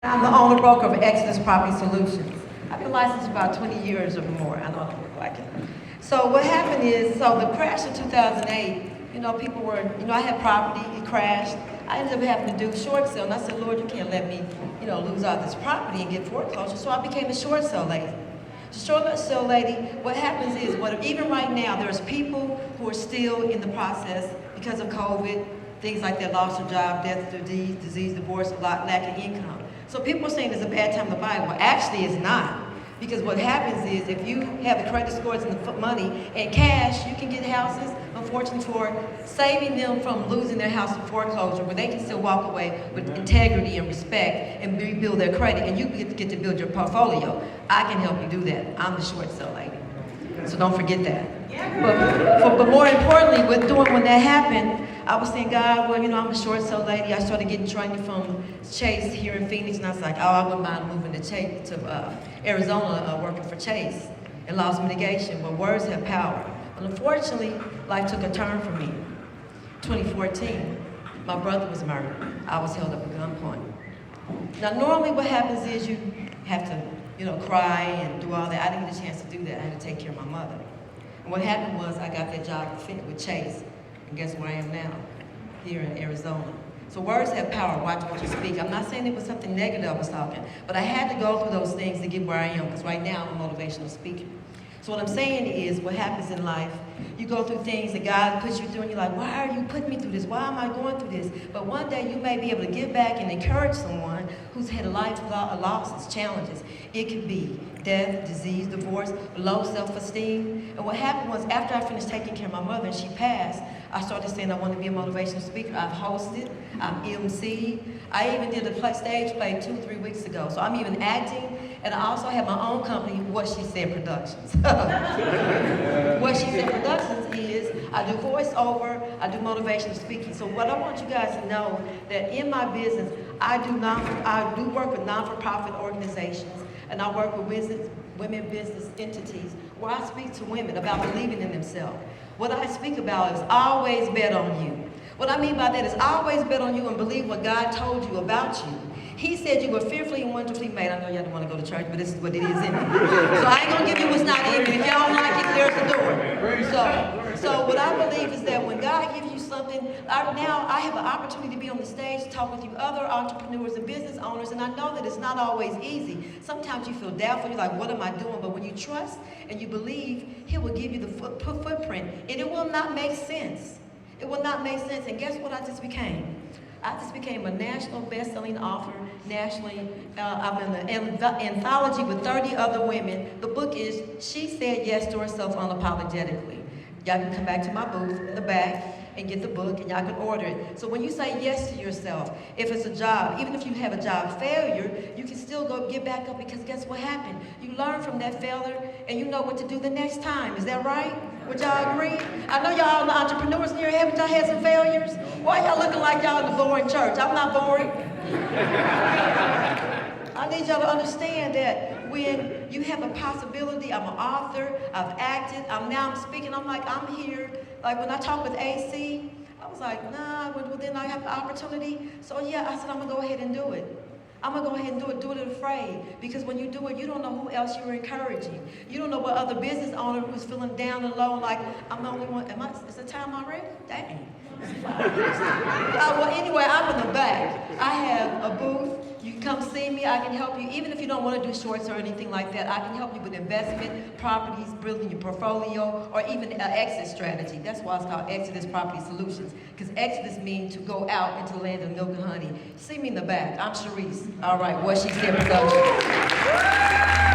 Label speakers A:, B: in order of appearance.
A: I'm the owner broker of Exodus Property Solutions. I've been licensed about 20 years or more. I don't look like it. So what happened is, the crash of 2008, people were, I had property, it crashed. I ended up having to do short sale, and I said, Lord, you can't let me, lose all this property and get foreclosure. So I became a short sale lady. The short sale lady, what happens is, even right now, there's people who are still in the process because of COVID, things like that, loss of job, death, disease, divorce, lack of income. So people are saying it's a bad time to buy. Well, actually it's not. Because what happens is if you have the credit scores and the money and cash, you can get houses, unfortunately, for saving them from losing their house to foreclosure, where they can still walk away with integrity and respect and rebuild their credit, and you get to build your portfolio. I can help you do that. I'm the short sale lady. So don't forget that. But more importantly, when that happened, I was saying, God, I'm a short sale lady. I started getting training from Chase here in Phoenix, and I was like, I wouldn't mind moving to Arizona, working for Chase in loss mitigation. But words have power. And unfortunately, life took a turn for me. 2014, my brother was murdered. I was held up at gunpoint. Now, normally what happens is you have to, cry and do all that. I didn't get a chance to do that. I had to take care of my mother. And what happened was I got that job with Chase. And guess where I am now? Here in Arizona. So words have power. Watch what you speak. I'm not saying it was something negative I was talking, but I had to go through those things to get where I am, because right now I'm a motivational speaker. So what I'm saying is, what happens in life, you go through things that God puts you through, and you're like, why are you putting me through this? Why am I going through this? But one day you may be able to give back and encourage someone who's had a life of losses, challenges. It could be death, disease, divorce, low self-esteem. And what happened was, after I finished taking care of my mother and she passed, I started saying I want to be a motivational speaker. I've hosted, I'm MC. I even did a stage play 2-3 weeks ago. So I'm even acting, and I also have my own company, What She Said Productions. What She Said Productions is, I do voiceover, I do motivational speaking. So what I want you guys to know, that in my business, I do work with non-for-profit organizations, and I work with women business entities where I speak to women about believing in themselves. What I speak about is always bet on you. What I mean by that is always bet on you and believe what God told you about you. He said you were fearfully and wonderfully made. I know y'all don't want to go to church, but this is what it is in me. So I ain't going to give you what's not in me. If y'all don't like it, there's the door. So what I believe is that when God gives you something, now I have an opportunity to be on the stage to talk with you other entrepreneurs and business owners, and I know that it's not always easy. Sometimes you feel doubtful. You're like, what am I doing? But when you trust and you believe, He will give you the footprint, and it will not make sense. It will not make sense. And guess what I just became? I just became a national best-selling author nationally. I'm in an anthology with 30 other women. The book is She Said Yes to Herself Unapologetically. Y'all can come back to my booth in the back and get the book, and y'all can order it. So when you say yes to yourself, if it's a job, even if you have a job failure, you can still go get back up, because guess what happened? You learn from that failure, and you know what to do the next time. Is that right? Would y'all agree? I know y'all the entrepreneurs here. Haven't y'all had some failures? Why y'all looking like y'all in a boring church? I'm not boring. I need y'all to understand that when you have a possibility, I'm an author, I've acted, I'm speaking, I'm here. Like when I talk with AC, I was like, nah, well then I have the opportunity. So yeah, I said, I'm gonna go ahead and do it. I'm gonna go ahead and do it afraid. Because when you do it, you don't know who else you're encouraging. You don't know what other business owner who's feeling down and low, like, I'm the only one, is the time already? Dang. Well, anyway, I'm in the back. I have a booth. You can come see me. I can help you. Even if you don't want to do shorts or anything like that, I can help you with investment, properties, building your portfolio, or even an exit strategy. That's why it's called Exodus Property Solutions. Because Exodus means to go out into the land of milk and honey. See me in the back. I'm Sharice. All right, What She Said Production.